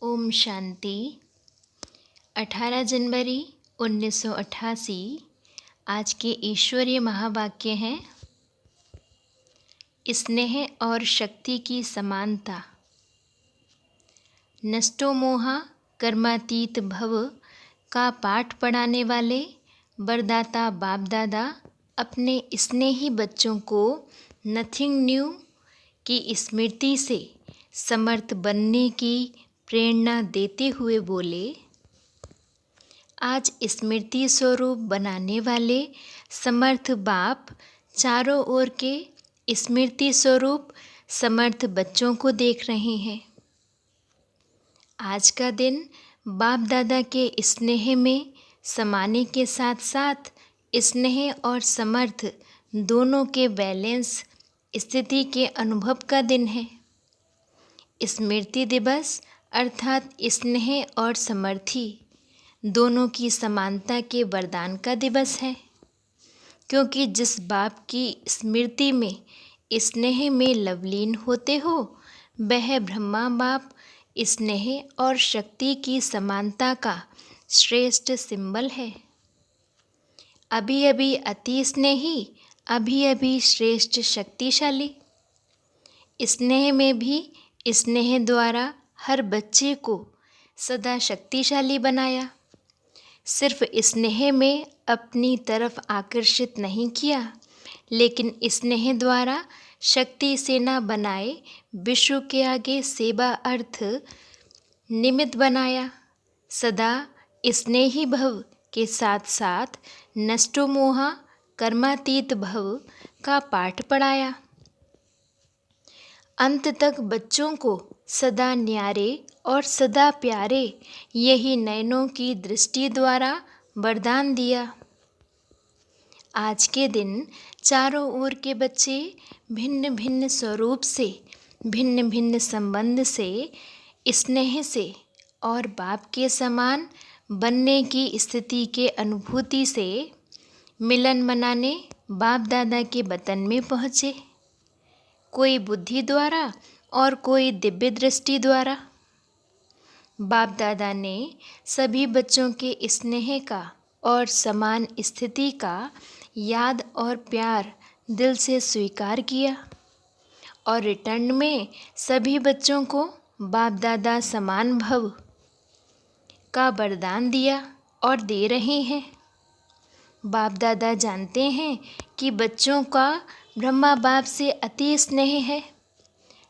ओम शांति। 18 जनवरी 1988 आज के ईश्वरीय महावाक्य हैं। स्नेह और शक्ति की समानता। नष्टो मोहा कर्मातीत भव का पाठ पढ़ाने वाले वरदाता बाप दादा अपने स्नेही बच्चों को नथिंग न्यू की स्मृति से समर्थ बनने की प्रेरणा देते हुए बोले, आज स्मृति स्वरूप बनाने वाले समर्थ बाप चारों ओर के स्मृति स्वरूप समर्थ बच्चों को देख रहे हैं। आज का दिन बाप दादा के स्नेह में समाने के साथ साथ स्नेह और समर्थ दोनों के बैलेंस स्थिति के अनुभव का दिन है। स्मृति दिवस अर्थात स्नेह और समर्थी दोनों की समानता के वरदान का दिवस है, क्योंकि जिस बाप की स्मृति में स्नेह में लवलीन होते हो वह ब्रह्मा बाप स्नेह और शक्ति की समानता का श्रेष्ठ सिंबल है। अभी अभी अति स्नेही, अभी अभी श्रेष्ठ शक्तिशाली। स्नेह में भी स्नेह द्वारा हर बच्चे को सदा शक्तिशाली बनाया। सिर्फ स्नेह में अपनी तरफ आकर्षित नहीं किया, लेकिन स्नेह द्वारा शक्ति सेना बनाए विश्व के आगे सेवा अर्थ निमित्त बनाया। सदा स्नेही भव के साथ साथ नष्टो मोहा कर्मातीत भव का पाठ पढ़ाया। अंत तक बच्चों को सदा न्यारे और सदा प्यारे यही नयनों की दृष्टि द्वारा वरदान दिया। आज के दिन चारों ओर के बच्चे भिन्न भिन्न स्वरूप से, भिन्न भिन्न संबंध से, स्नेह से और बाप के समान बनने की स्थिति के अनुभूति से मिलन मनाने बाप दादा के वतन में पहुँचे, कोई बुद्धि द्वारा और कोई दिव्य दृष्टि द्वारा। बाप दादा ने सभी बच्चों के स्नेह का और समान स्थिति का याद और प्यार दिल से स्वीकार किया और रिटर्न में सभी बच्चों को बाप दादा समान भव का वरदान दिया और दे रहे हैं। बाप दादा जानते हैं कि बच्चों का ब्रह्मा बाप से अति स्नेह है।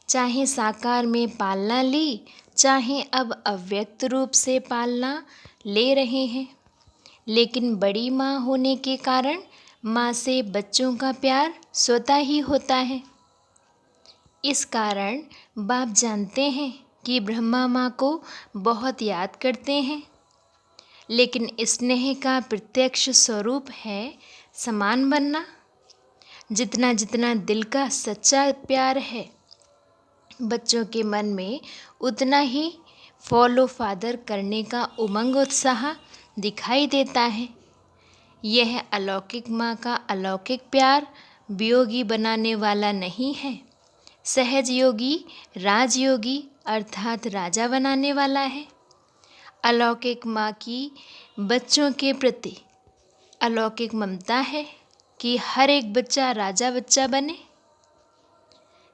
चाहे साकार में पालना ली, चाहे अब अव्यक्त रूप से पालना ले रहे हैं, लेकिन बड़ी माँ होने के कारण माँ से बच्चों का प्यार स्वतः ही होता है। इस कारण बाप जानते हैं कि ब्रह्मा माँ को बहुत याद करते हैं, लेकिन स्नेह का प्रत्यक्ष स्वरूप है समान बनना। जितना जितना दिल का सच्चा प्यार है बच्चों के मन में, उतना ही फॉलो फादर करने का उमंग उत्साह दिखाई देता है। यह अलौकिक माँ का अलौकिक प्यार वियोगी बनाने वाला नहीं है, सहज योगी राजयोगी अर्थात राजा बनाने वाला है। अलौकिक माँ की बच्चों के प्रति अलौकिक ममता है कि हर एक बच्चा राजा बच्चा बने।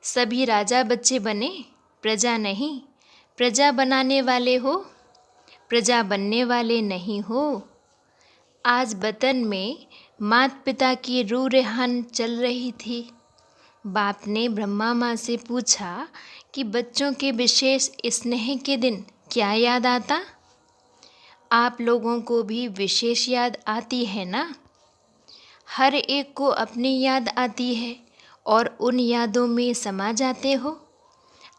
सभी राजा बच्चे बने, प्रजा नहीं। प्रजा बनाने वाले हो, प्रजा बनने वाले नहीं हो। आज वतन में माता पिता की रूह रेहान चल रही थी। बाप ने ब्रह्मा माँ से पूछा कि बच्चों के विशेष स्नेह के दिन क्या याद आता? आप लोगों को भी विशेष याद आती है ना? हर एक को अपनी याद आती है और उन यादों में समा जाते हो।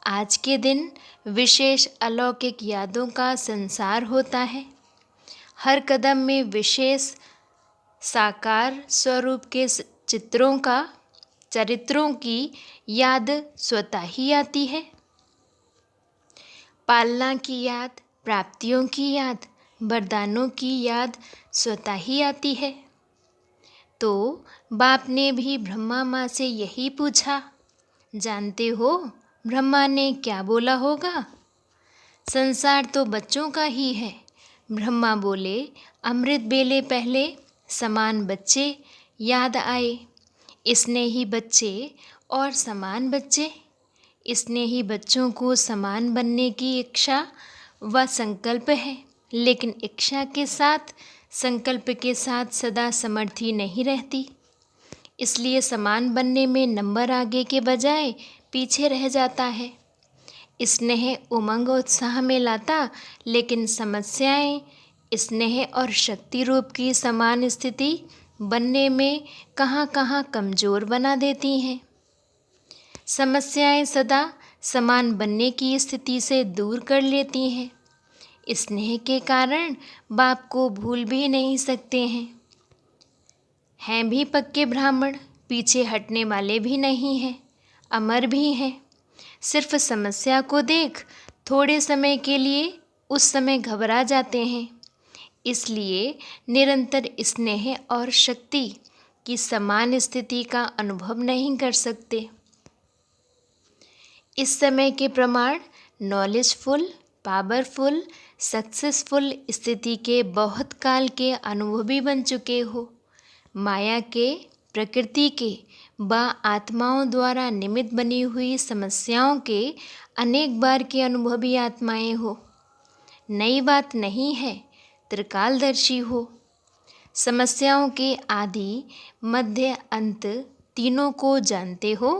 आज के दिन विशेष अलौकिक यादों का संसार होता है। हर कदम में विशेष साकार स्वरूप के चरित्रों की याद स्वतः ही आती है। पालना की याद, प्राप्तियों की याद, वरदानों की याद स्वतः ही आती है। तो बाप ने भी ब्रह्मा माँ से यही पूछा। जानते हो ब्रह्मा ने क्या बोला होगा? संसार तो बच्चों का ही है। ब्रह्मा बोले, अमृत बेले पहले समान बच्चे याद आए। इसने ही बच्चे और समान बच्चे, इसने ही बच्चों को समान बनने की इच्छा व संकल्प है। लेकिन इच्छा के साथ, संकल्प के साथ सदा समर्थी नहीं रहती। इसलिए समान बनने में नंबर आगे के बजाय पीछे रह जाता है। स्नेह उमंग उत्साह में लाता, लेकिन समस्याएं स्नेह और शक्ति रूप की समान स्थिति बनने में कहाँ कहाँ कमज़ोर बना देती हैं। समस्याएं सदा समान बनने की स्थिति से दूर कर लेती हैं। स्नेह के कारण बाप को भूल भी नहीं सकते हैं भी पक्के ब्राह्मण, पीछे हटने वाले भी नहीं हैं, अमर भी हैं। सिर्फ समस्या को देख थोड़े समय के लिए उस समय घबरा जाते हैं। इसलिए निरंतर स्नेह और शक्ति की समान स्थिति का अनुभव नहीं कर सकते। इस समय के प्रमाण नॉलेजफुल, पावरफुल, सक्सेसफुल स्थिति के बहुत काल के अनुभवी बन चुके हो। माया के, प्रकृति के व आत्माओं द्वारा निमित्त बनी हुई समस्याओं के अनेक बार के अनुभवी आत्माएं हो। नई बात नहीं है, त्रिकालदर्शी हो। समस्याओं के आदि, मध्य, अंत तीनों को जानते हो।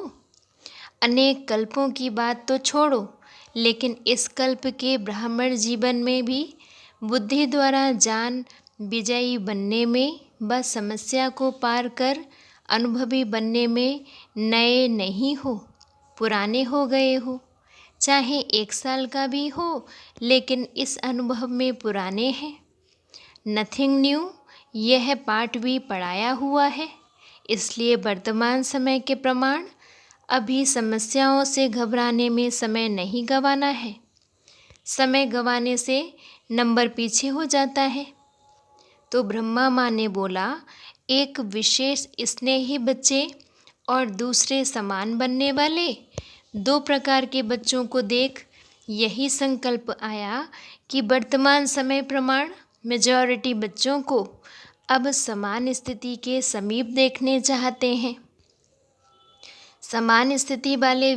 अनेक कल्पों की बात तो छोड़ो, लेकिन इस कल्प के ब्राह्मण जीवन में भी बुद्धि द्वारा जान विजयी बनने में व समस्या को पार कर अनुभवी बनने में नए नहीं हो, पुराने हो गए हो। चाहे 1 साल का भी हो, लेकिन इस अनुभव में पुराने हैं। नथिंग न्यू, यह पाठ भी पढ़ाया हुआ है। इसलिए वर्तमान समय के प्रमाण अभी समस्याओं से घबराने में समय नहीं गंवाना है। समय गंवाने से नंबर पीछे हो जाता है। तो ब्रह्मा माँ ने बोला, एक विशेष स्नेही बच्चे और दूसरे समान बनने वाले 2 प्रकार के बच्चों को देख यही संकल्प आया कि वर्तमान समय प्रमाण मेजॉरिटी बच्चों को अब समान स्थिति के समीप देखने चाहते हैं। समान स्थिति वाले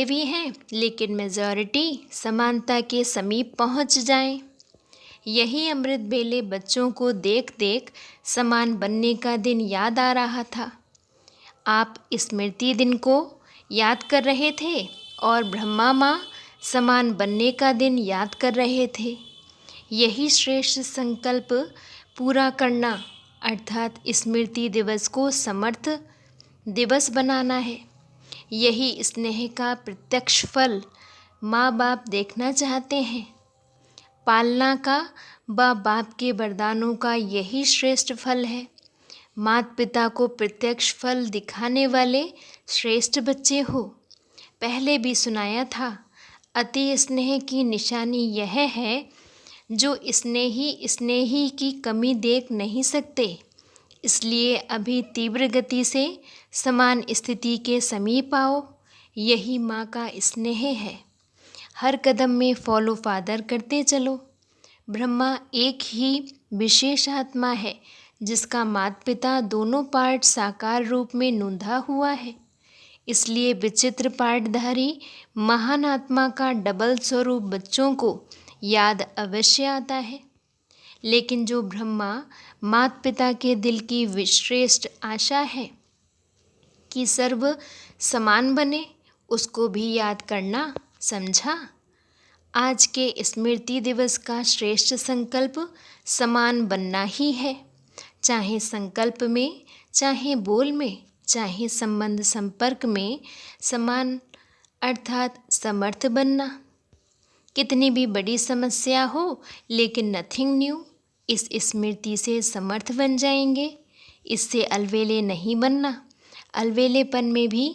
भी हैं, लेकिन मेजॉरिटी समानता के समीप पहुंच जाएं। यही अमृत बेले बच्चों को देख देख समान बनने का दिन याद आ रहा था। आप स्मृति दिन को याद कर रहे थे और ब्रह्मा माँ समान बनने का दिन याद कर रहे थे। यही श्रेष्ठ संकल्प पूरा करना, अर्थात स्मृति दिवस को समर्थ दिवस बनाना है। यही स्नेह का प्रत्यक्ष फल माँ बाप देखना चाहते हैं। पालना का व बाप के वरदानों का यही श्रेष्ठ फल है। माता पिता को प्रत्यक्ष फल दिखाने वाले श्रेष्ठ बच्चे हो। पहले भी सुनाया था, अति स्नेह की निशानी यह है, जो स्नेही की कमी देख नहीं सकते। इसलिए अभी तीव्र गति से समान स्थिति के समीप आओ। यही माँ का स्नेह है। हर कदम में फॉलो फादर करते चलो। ब्रह्मा एक ही विशेष आत्मा है, जिसका माता पिता दोनों पार्ट साकार रूप में नूंधा हुआ है। इसलिए विचित्र पार्टधारी महान आत्मा का डबल स्वरूप बच्चों को याद अवश्य आता है। लेकिन जो ब्रह्मा माता पिता के दिल की विश्रेष्ठ आशा है कि सर्व समान बने, उसको भी याद करना, समझा। आज के स्मृति दिवस का श्रेष्ठ संकल्प समान बनना ही है। चाहे संकल्प में, चाहे बोल में, चाहे संबंध संपर्क में समान, अर्थात समर्थ बनना। कितनी भी बड़ी समस्या हो, लेकिन नथिंग न्यू, इस स्मृति से समर्थ बन जाएंगे। इससे अलवेले नहीं बनना। अलवेलेपन में भी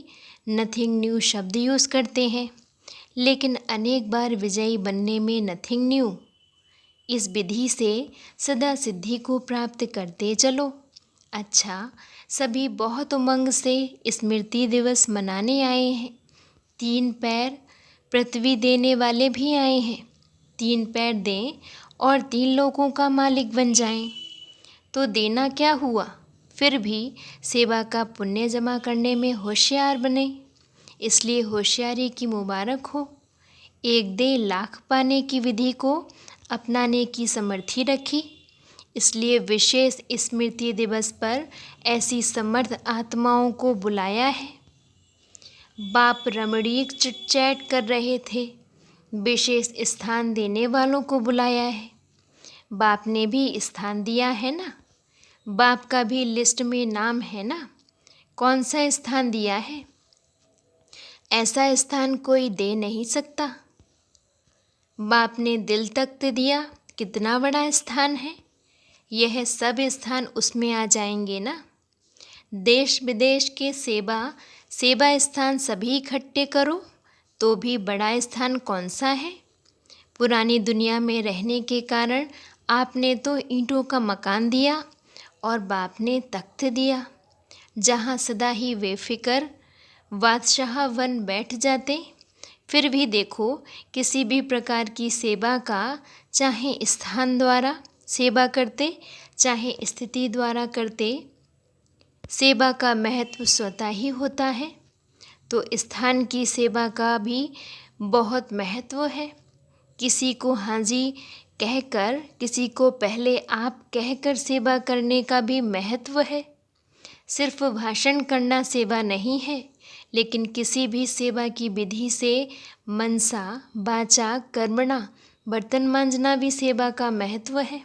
नथिंग न्यू शब्द यूज़ करते हैं, लेकिन अनेक बार विजयी बनने में नथिंग न्यू। इस विधि से सदा सिद्धि को प्राप्त करते चलो। अच्छा, सभी बहुत उमंग से स्मृति दिवस मनाने आए हैं। 3 पैर पृथ्वी देने वाले भी आए हैं। 3 पैर दें और 3 लोगों का मालिक बन जाएं। तो देना क्या हुआ, फिर भी सेवा का पुण्य जमा करने में होशियार बने। इसलिए होशियारी की मुबारक हो। 1 दे लाख पाने की विधि को अपनाने की समर्थी रखी। इसलिए विशेष स्मृति दिवस पर ऐसी समर्थ आत्माओं को बुलाया है। बाप रमणीक चिटचैट कर रहे थे, विशेष स्थान देने वालों को बुलाया है। बाप ने भी स्थान दिया है ना, बाप का भी लिस्ट में नाम है ना। कौन सा स्थान दिया है? ऐसा स्थान कोई दे नहीं सकता। बाप ने दिल तख्त दिया, कितना बड़ा स्थान है। यह सब स्थान उसमें आ जाएंगे ना। देश विदेश के सेवा स्थान सभी इकट्ठे करो तो भी बड़ा स्थान कौन सा है। पुरानी दुनिया में रहने के कारण आपने तो ईंटों का मकान दिया और बाप ने तख्त दिया, जहाँ सदा ही बेफिक्र बादशाह बन बैठ जाते। फिर भी देखो, किसी भी प्रकार की सेवा का चाहे स्थान द्वारा सेवा करते चाहे स्थिति द्वारा करते, सेवा का महत्व स्वतः ही होता है। तो स्थान की सेवा का भी बहुत महत्व है। किसी को हाँ जी कहकर, किसी को पहले आप कहकर सेवा करने का भी महत्व है। सिर्फ भाषण करना सेवा नहीं है, लेकिन किसी भी सेवा की विधि से मनसा वाचा कर्मणा बर्तन मांजना भी सेवा का महत्व है।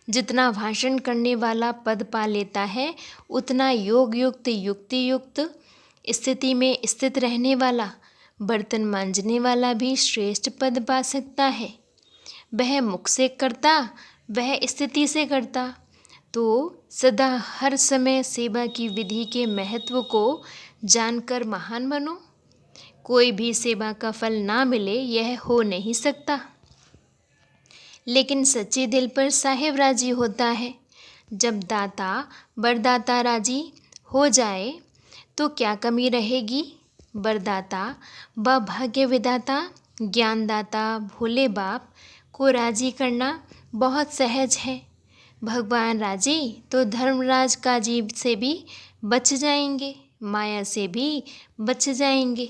जितना भाषण करने वाला पद पा लेता है, उतना योग युक्त युक्ति युक्त स्थिति में स्थित रहने वाला बर्तन मांजने वाला भी श्रेष्ठ पद पा सकता है। वह मुख से करता, वह स्थिति से करता। तो सदा हर समय सेवा की विधि के महत्व को जानकर महान बनो। कोई भी सेवा का फल ना मिले, यह हो नहीं सकता। लेकिन सच्चे दिल पर साहेब राजी होता है। जब दाता वरदाता राजी हो जाए तो क्या कमी रहेगी। वरदाता व भाग्य विदाता ज्ञानदाता भोले बाप को राजी करना बहुत सहज है। भगवान राजी तो धर्मराज का जीव से भी बच जाएंगे, माया से भी बच जाएंगे।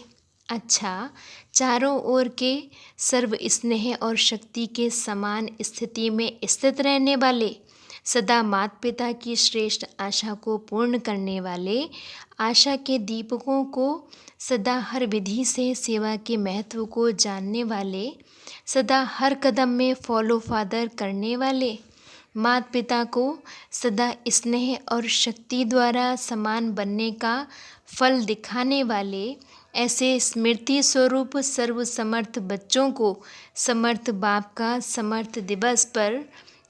अच्छा, चारों ओर के सर्व स्नेह और शक्ति के समान स्थिति में स्थित रहने वाले, सदा माता पिता की श्रेष्ठ आशा को पूर्ण करने वाले, आशा के दीपकों को सदा हर विधि से सेवा के महत्व को जानने वाले, सदा हर कदम में फॉलो फादर करने वाले, माता पिता को सदा स्नेह और शक्ति द्वारा समान बनने का फल दिखाने वाले, ऐसे स्मृति स्वरूप सर्वसमर्थ बच्चों को समर्थ बाप का समर्थ दिवस पर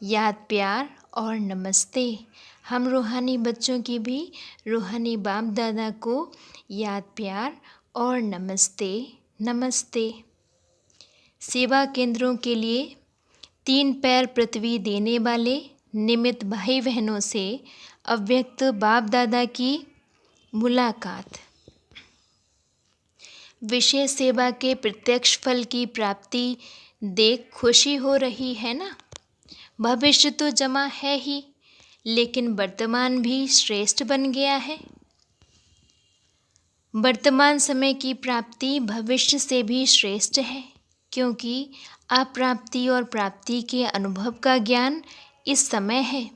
याद प्यार और नमस्ते। हम रूहानी बच्चों की भी रूहानी बाप दादा को याद प्यार और नमस्ते नमस्ते। सेवा केंद्रों के लिए 3 पैर पृथ्वी देने वाले निमित्त भाई बहनों से अव्यक्त बाप दादा की मुलाकात। विशेष सेवा के प्रत्यक्ष फल की प्राप्ति देख खुशी हो रही है ना। भविष्य तो जमा है ही, लेकिन वर्तमान भी श्रेष्ठ बन गया है। वर्तमान समय की प्राप्ति भविष्य से भी श्रेष्ठ है, क्योंकि अप्राप्ति और प्राप्ति के अनुभव का ज्ञान इस समय है।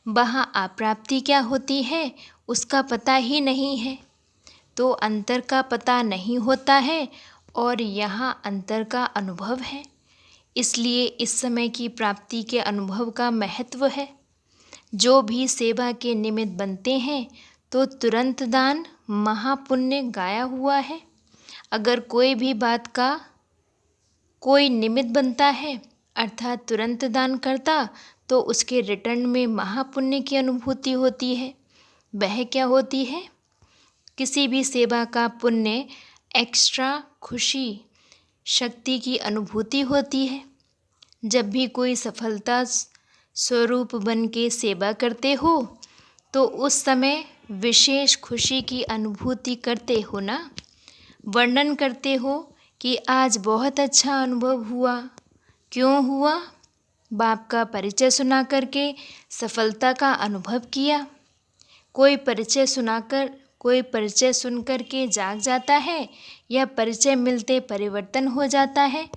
वहाँ अप्राप्ति क्या होती है उसका पता ही नहीं है, तो अंतर का पता नहीं होता है और यहाँ अंतर का अनुभव है। इसलिए इस समय की प्राप्ति के अनुभव का महत्व है। जो भी सेवा के निमित्त बनते हैं तो तुरंत दान महापुण्य गाया हुआ है। अगर कोई भी बात का कोई निमित्त बनता है अर्थात तुरंत दान करता, तो उसके रिटर्न में महापुण्य की अनुभूति होती है। वह क्या होती है? किसी भी सेवा का पुण्य एक्स्ट्रा खुशी शक्ति की अनुभूति होती है। जब भी कोई सफलता स्वरूप बन के सेवा करते हो तो उस समय विशेष खुशी की अनुभूति करते हो ना। वर्णन करते हो कि आज बहुत अच्छा अनुभव हुआ। क्यों हुआ? बाप का परिचय सुना करके सफलता का अनुभव किया। कोई परिचय सुन करके जाग जाता है या परिचय मिलते परिवर्तन हो जाता है,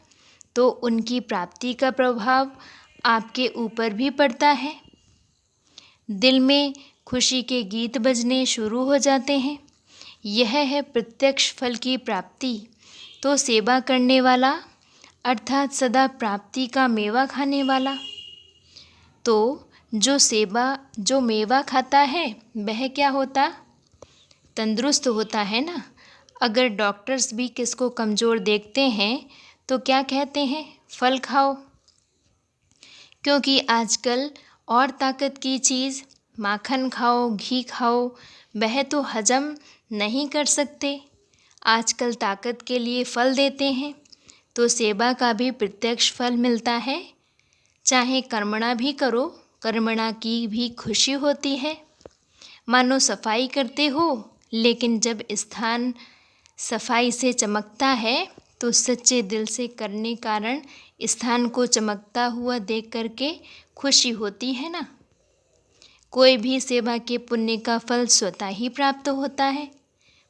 तो उनकी प्राप्ति का प्रभाव आपके ऊपर भी पड़ता है। दिल में खुशी के गीत बजने शुरू हो जाते हैं। यह है प्रत्यक्ष फल की प्राप्ति। तो सेवा करने वाला अर्थात सदा प्राप्ति का मेवा खाने वाला, तो जो मेवा खाता है वह क्या होता? तंदुरुस्त होता है ना। अगर डॉक्टर्स भी किसको कमज़ोर देखते हैं तो क्या कहते हैं? फल खाओ। क्योंकि आजकल और ताकत की चीज़ माखन खाओ, घी खाओ, वह तो हजम नहीं कर सकते। आजकल ताकत के लिए फल देते हैं, तो सेवा का भी प्रत्यक्ष फल मिलता है। चाहे कर्मणा भी करो, कर्मणा की भी खुशी होती है। मानो सफाई करते हो, लेकिन जब स्थान सफाई से चमकता है तो सच्चे दिल से करने कारण स्थान को चमकता हुआ देख करके खुशी होती है ना। कोई भी सेवा के पुण्य का फल स्वतः ही प्राप्त होता है।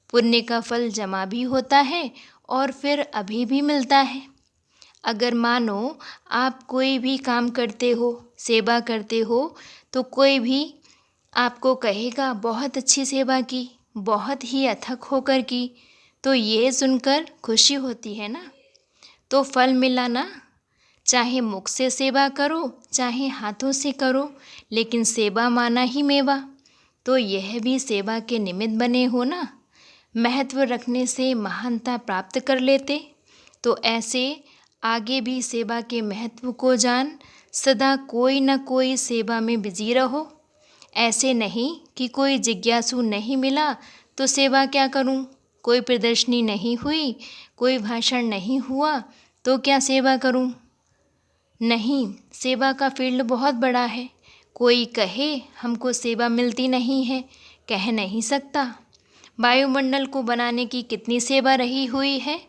पुण्य का फल जमा भी होता है और फिर अभी भी मिलता है। अगर मानो आप कोई भी काम करते हो, सेवा करते हो, तो कोई भी आपको कहेगा बहुत अच्छी सेवा की, बहुत ही अथक होकर की, तो ये सुनकर खुशी होती है ना। तो फल मिला ना। चाहे मुख से सेवा करो, चाहे हाथों से करो, लेकिन सेवा माना ही मेवा। तो यह भी सेवा के निमित्त बने हो ना। महत्व रखने से महानता प्राप्त कर लेते। तो ऐसे आगे भी सेवा के महत्व को जान सदा कोई न कोई सेवा में बिजी रहो। ऐसे नहीं कि कोई जिज्ञासु नहीं मिला तो सेवा क्या करूं, कोई प्रदर्शनी नहीं हुई, कोई भाषण नहीं हुआ तो क्या सेवा करूं। नहीं, सेवा का फील्ड बहुत बड़ा है। कोई कहे हमको सेवा मिलती नहीं है, कह नहीं सकता। वायुमंडल को बनाने की कितनी सेवा रही हुई है।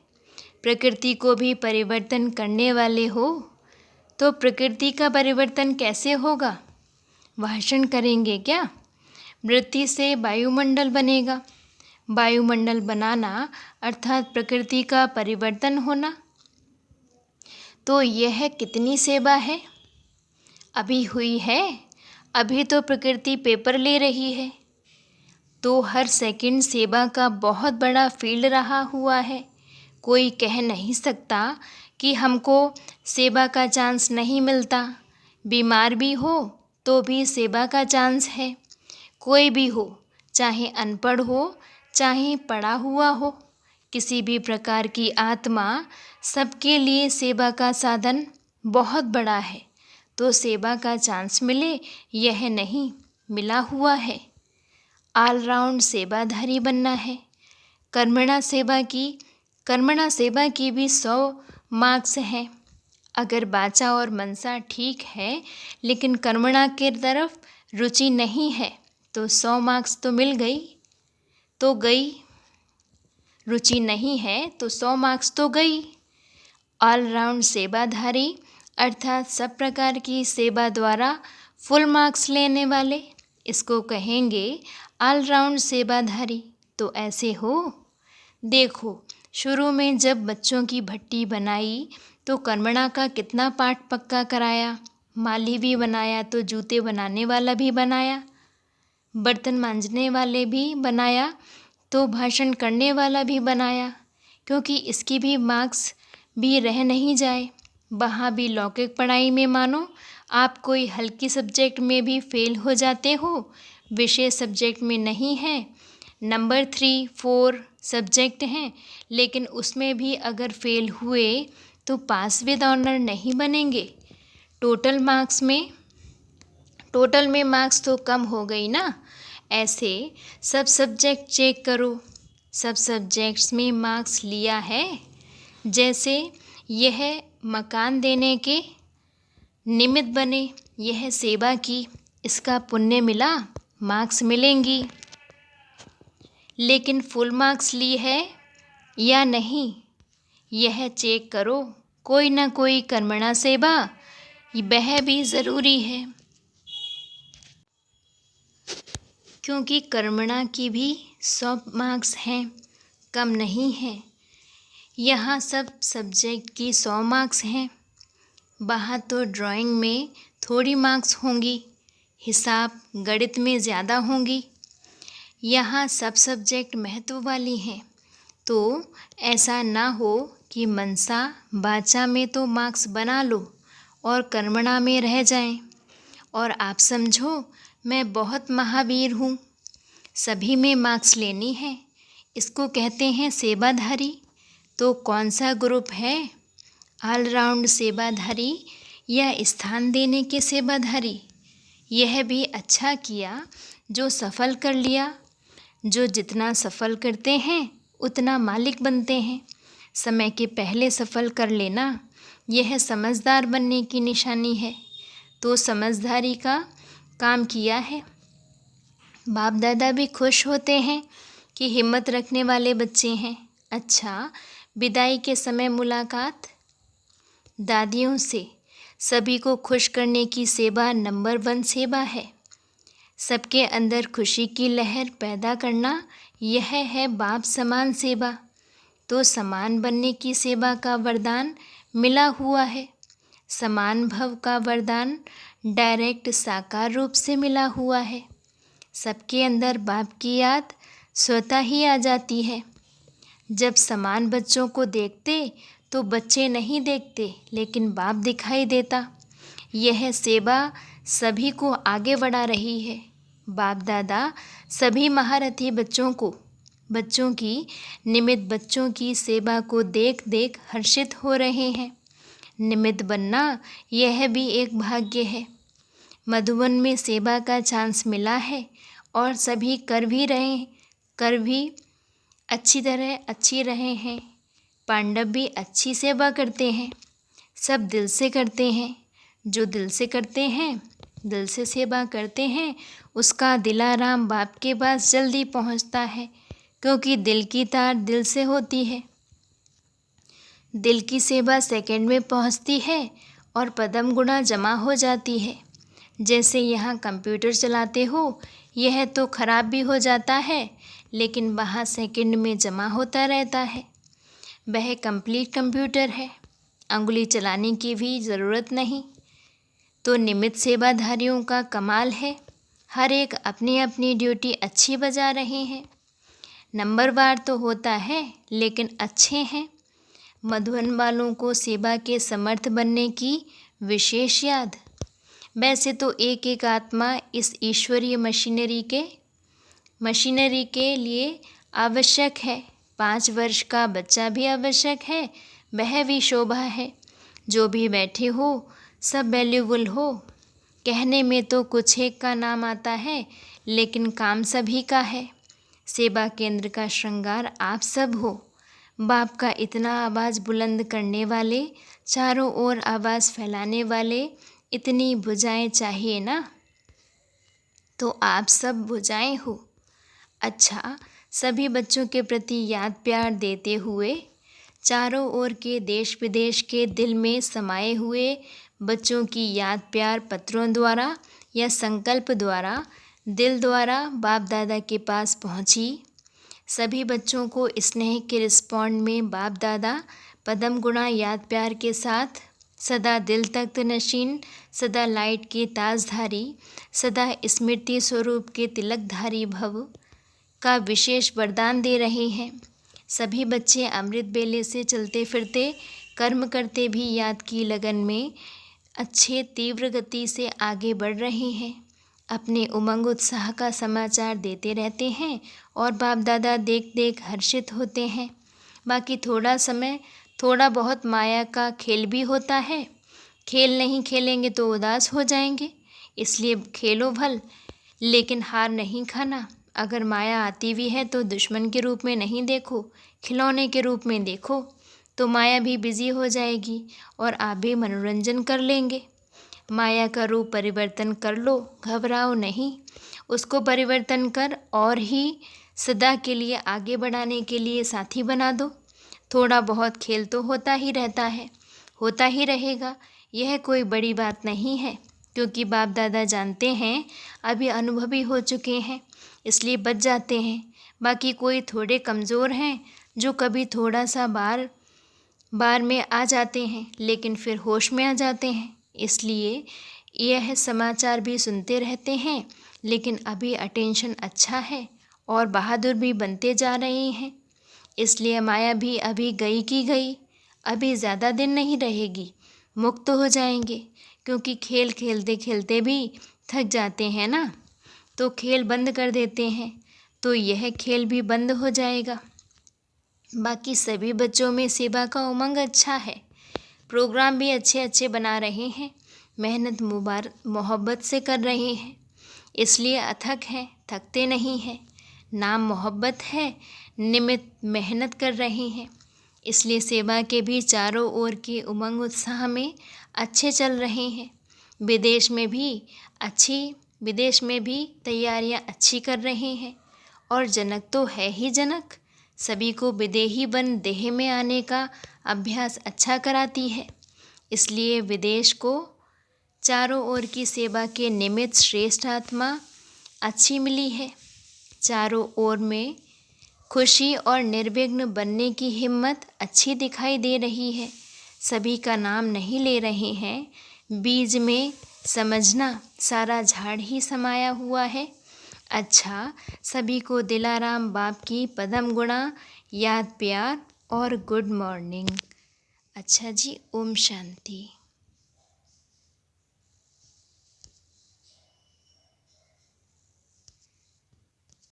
प्रकृति को भी परिवर्तन करने वाले हो, तो प्रकृति का परिवर्तन कैसे होगा? भाषण करेंगे क्या? वृत्ति से वायुमंडल बनेगा। वायुमंडल बनाना अर्थात प्रकृति का परिवर्तन होना। तो यह कितनी सेवा है? अभी हुई है। अभी तो प्रकृति पेपर ले रही है। तो हर सेकंड सेवा का बहुत बड़ा फील्ड रहा हुआ है। कोई कह नहीं सकता कि हमको सेवा का चांस नहीं मिलता। बीमार भी हो तो भी सेवा का चांस है। कोई भी हो, चाहे अनपढ़ हो, चाहे पढ़ा हुआ हो, किसी भी प्रकार की आत्मा, सबके लिए सेवा का साधन बहुत बड़ा है। तो सेवा का चांस मिले, यह नहीं, मिला हुआ है। ऑलराउंड सेवाधारी बनना है। कर्मणा सेवा की भी 100 मार्क्स हैं। अगर वाचा और मनसा ठीक है, लेकिन कर्मणा के तरफ रुचि नहीं है, तो 100 मार्क्स तो मिल गई। रुचि नहीं है तो 100 मार्क्स तो गई। ऑलराउंड सेवाधारी अर्थात सब प्रकार की सेवा द्वारा फुल मार्क्स लेने वाले, इसको कहेंगे ऑलराउंड सेवाधारी। तो ऐसे हो। देखो, शुरू में जब बच्चों की भट्टी बनाई तो कर्मणा का कितना पाठ पक्का कराया। माली भी बनाया तो जूते बनाने वाला भी बनाया, बर्तन मांजने वाले भी बनाया, तो भाषण करने वाला भी बनाया, क्योंकि इसकी भी मार्क्स भी रह नहीं जाए। वहाँ भी लौकिक पढ़ाई में मानो आप कोई हल्की सब्जेक्ट में भी फेल हो जाते हो, विशेष सब्जेक्ट में नहीं है, नंबर 3, 4 सब्जेक्ट हैं, लेकिन उसमें भी अगर फेल हुए तो पास विद ऑनर नहीं बनेंगे। टोटल में मार्क्स तो कम हो गई ना। ऐसे सब सब्जेक्ट चेक करो, सब सब्जेक्ट्स में मार्क्स लिया है। जैसे यह मकान देने के निमित्त बने, यह सेवा की, इसका पुण्य मिला, मार्क्स मिलेंगी। लेकिन फुल मार्क्स ली है या नहीं, यह चेक करो, कोई न कोई कर्मणा सेवा वह भी ज़रूरी है, क्योंकि कर्मणा की भी 100 मार्क्स हैं, कम नहीं है। यहाँ सब सब्जेक्ट की 100 मार्क्स हैं। वहाँ तो ड्राइंग में थोड़ी मार्क्स होंगी, हिसाब गणित में ज़्यादा होंगी। यहाँ सब सब्जेक्ट महत्व वाली हैं, तो ऐसा ना हो कि मनसा वाचा में तो मार्क्स बना लो और कर्मणा में रह जाएं, और आप समझो मैं बहुत महावीर हूँ, सभी में मार्क्स लेनी है। इसको कहते हैं सेवाधारी। तो कौन सा ग्रुप है, ऑलराउंड सेवाधारी या स्थान देने के सेवाधारी? यह भी अच्छा किया जो सफल कर लिया। जो जितना सफल करते हैं उतना मालिक बनते हैं। समय के पहले सफल कर लेना यह समझदार बनने की निशानी है। तो समझदारी का काम किया है। बाप दादा भी खुश होते हैं कि हिम्मत रखने वाले बच्चे हैं। अच्छा, विदाई के समय मुलाकात दादियों से। सभी को खुश करने की सेवा नंबर 1 सेवा है। सबके अंदर खुशी की लहर पैदा करना यह है बाप समान सेवा। तो समान बनने की सेवा का वरदान मिला हुआ है। समान भव का वरदान डायरेक्ट साकार रूप से मिला हुआ है। सबके अंदर बाप की याद स्वतः ही आ जाती है। जब समान बच्चों को देखते तो बच्चे नहीं देखते, लेकिन बाप दिखाई देता। यह सेवा सभी को आगे बढ़ा रही है। बाप दादा सभी महारथी बच्चों की निमित्त बच्चों की सेवा को देख देख हर्षित हो रहे हैं। निमित्त बनना यह भी एक भाग्य है। मधुबन में सेवा का चांस मिला है और सभी कर भी अच्छी रहे हैं। पांडव भी अच्छी सेवा करते हैं। सब दिल से करते हैं। जो दिल से करते हैं, दिल से सेवा करते हैं, उसका दिलाराम बाप के पास जल्दी पहुंचता है, क्योंकि दिल की तार दिल से होती है। दिल की सेवा सेकंड में पहुंचती है और पदम गुणा जमा हो जाती है। जैसे यहाँ कंप्यूटर चलाते हो, यह तो ख़राब भी हो जाता है, लेकिन वहाँ सेकंड में जमा होता रहता है। वह कंप्लीट कंप्यूटर है, अंगुली चलाने की भी ज़रूरत नहीं। तो निमित्त सेवाधारियों का कमाल है। हर एक अपनी अपनी ड्यूटी अच्छी बजा रहे हैं। नंबरवार तो होता है, लेकिन अच्छे हैं। मधुबन वालों को सेवा के समर्थ बनने की विशेष याद। वैसे तो एक एक आत्मा इस ईश्वरीय मशीनरी के लिए आवश्यक है। 5 वर्ष का बच्चा भी आवश्यक है, वह भी शोभा है। जो भी बैठे हो सब वैल्यूबल हो। कहने में तो कुछ एक का नाम आता है, लेकिन काम सभी का है। सेवा केंद्र का श्रृंगार आप सब हो। बाप का इतना आवाज़ बुलंद करने वाले, चारों ओर आवाज़ फैलाने वाले, इतनी भुजाएं चाहिए ना, तो आप सब भुजाएं हो। अच्छा, सभी बच्चों के प्रति याद प्यार देते हुए चारों ओर के देश विदेश के दिल में समाये हुए बच्चों की याद प्यार पत्रों द्वारा या संकल्प द्वारा, दिल द्वारा बाप दादा के पास पहुंची। सभी बच्चों को स्नेह के रिस्पॉन्ड में बाप दादा पदम गुणा याद प्यार के साथ सदा दिल तख्त नशीन, सदा लाइट के ताजधारी, सदा स्मृति स्वरूप के तिलकधारी भव का विशेष वरदान दे रहे हैं। सभी बच्चे अमृत बेले से चलते फिरते कर्म करते भी याद की लगन में अच्छे तीव्र गति से आगे बढ़ रहे हैं। अपने उमंग उत्साह का समाचार देते रहते हैं और बाप दादा देख देख हर्षित होते हैं। बाकी थोड़ा समय थोड़ा बहुत माया का खेल भी होता है। खेल नहीं खेलेंगे तो उदास हो जाएंगे, इसलिए खेलो भल, लेकिन हार नहीं खाना। अगर माया आती भी है तो दुश्मन के रूप में नहीं देखो, खिलौने के रूप में देखो, तो माया भी बिजी हो जाएगी और आप भी मनोरंजन कर लेंगे। माया का रूप परिवर्तन कर लो, घबराओ नहीं, उसको परिवर्तन कर और ही सदा के लिए आगे बढ़ाने के लिए साथी बना दो। थोड़ा बहुत खेल तो होता ही रहता है, होता ही रहेगा। यह कोई बड़ी बात नहीं है, क्योंकि बाप दादा जानते हैं, अभी अनुभवी हो चुके हैं, इसलिए बच जाते हैं। बाकी कोई थोड़े कमज़ोर हैं जो कभी थोड़ा सा बार में आ जाते हैं, लेकिन फिर होश में आ जाते हैं, इसलिए यह समाचार भी सुनते रहते हैं। लेकिन अभी अटेंशन अच्छा है और बहादुर भी बनते जा रहे हैं, इसलिए माया भी अभी गई की गई, अभी ज़्यादा दिन नहीं रहेगी, मुक्त हो जाएंगे। क्योंकि खेल खेलते खेलते भी थक जाते हैं ना, तो खेल बंद कर देते हैं, तो यह खेल भी बंद हो जाएगा। बाकी सभी बच्चों में सेवा का उमंग अच्छा है, प्रोग्राम भी अच्छे अच्छे बना रहे हैं, मेहनत मोहब्बत से कर रहे हैं, इसलिए अथक हैं, थकते नहीं हैं। नाम मोहब्बत है, निमित्त मेहनत कर रहे हैं, इसलिए सेवा के भी चारों ओर के उमंग उत्साह में अच्छे चल रहे हैं। विदेश में भी तैयारियां अच्छी कर रहे हैं, और जनक तो है ही जनक, सभी को विदेही बन देह में आने का अभ्यास अच्छा कराती है, इसलिए विदेश को चारों ओर की सेवा के निमित्त श्रेष्ठ आत्मा अच्छी मिली है। चारों ओर में खुशी और निर्विघ्न बनने की हिम्मत अच्छी दिखाई दे रही है। सभी का नाम नहीं ले रहे हैं, बीज में समझना सारा झाड़ ही समाया हुआ है। अच्छा, सभी को दिलाराम बाप की पदम गुणा याद प्यार और गुड मॉर्निंग। अच्छा जी, ओम शांति।